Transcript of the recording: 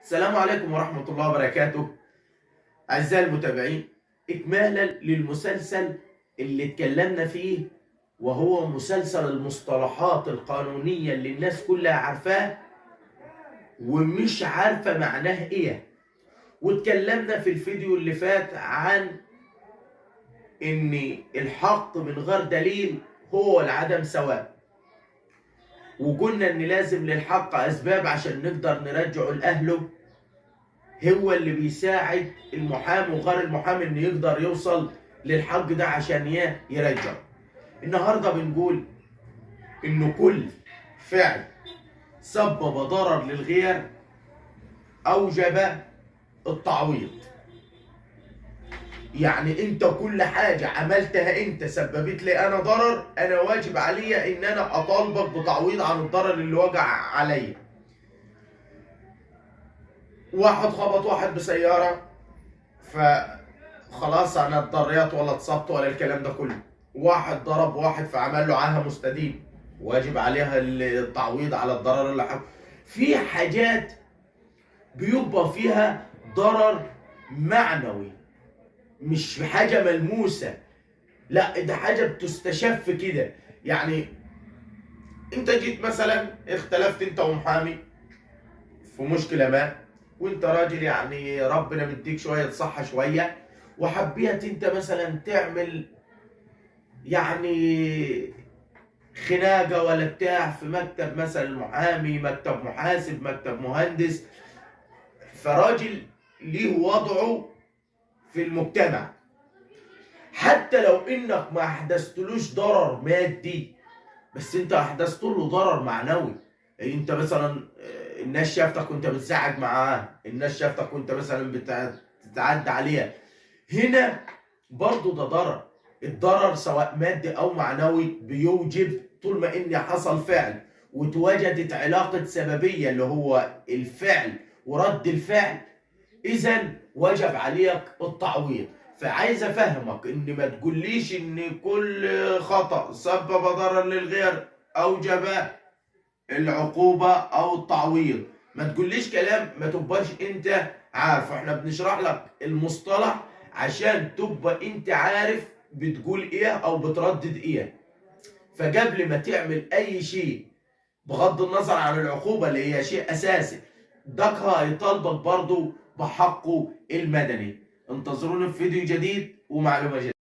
السلام عليكم ورحمة الله وبركاته. أعزائي المتابعين، إكمالا للمسلسل اللي اتكلمنا فيه، وهو مسلسل المصطلحات القانونية اللي الناس كلها عارفاه ومش عارفة معناه إيه. واتكلمنا في الفيديو اللي فات عن إن الحق من غير دليل هو العدم سواء، وقلنا إن لازم للحق أسباب عشان نقدر نرجعه لأهله. هو اللي بيساعد المحامي وغير المحامي انه يقدر يوصل للحق ده عشان يرجع. النهارده بنقول انه كل فعل سبب ضرر للغير اوجب التعويض. يعني انت كل حاجه عملتها انت سببت لي انا ضرر، انا واجب عليا ان انا اطالبك بتعويض عن الضرر اللي وقع عليا. واحد خبط واحد بسياره، فخلاص انا اتضريت ولا اتصبت ولا الكلام ده كله. واحد ضرب واحد فعمل له عاهه مستديم، واجب عليها التعويض على الضرر اللي حصل. في حاجات بيبقى فيها ضرر معنوي، مش حاجه ملموسه، لا ده حاجه بتستشف كده. يعني انت جيت مثلا اختلفت انت ومحامي في مشكله ما، وانت راجل يعني ربنا مديك شويه صحه شويه، وحبيت انت مثلا تعمل يعني خناقه ولا بتاع في مكتب مثلا محامي، مكتب محاسب، مكتب مهندس، فراجل ليه وضعه في المجتمع. حتى لو انك ما احدثتلوش ضرر مادي، بس انت احدثت له ضرر معنوي. انت مثلا الناس شافتك وانت بتزعج معاه، الناس شافتك وانت مثلا بتتعدى عليها، هنا برضو ده ضرر. الضرر سواء مادي او معنوي بيوجب، طول ما ان حصل فعل وتوجدت علاقة سببية اللي هو الفعل ورد الفعل، اذا وجب عليك التعويض. فعايز افهمك ان ما تقوليش ان كل خطأ سبب ضرر للغير اوجب العقوبة او التعويض. ما تقوليش كلام ما تبقاش انت عارف. احنا بنشرح لك المصطلح عشان تبقى انت عارف بتقول ايه او بتردد ايه. فقبل ما تعمل اي شيء بغض النظر عن العقوبة اللي هي شيء اساسي، دقها يطالبك برضو بحقه المدني. انتظرونا في فيديو جديد ومعلومة جديدة.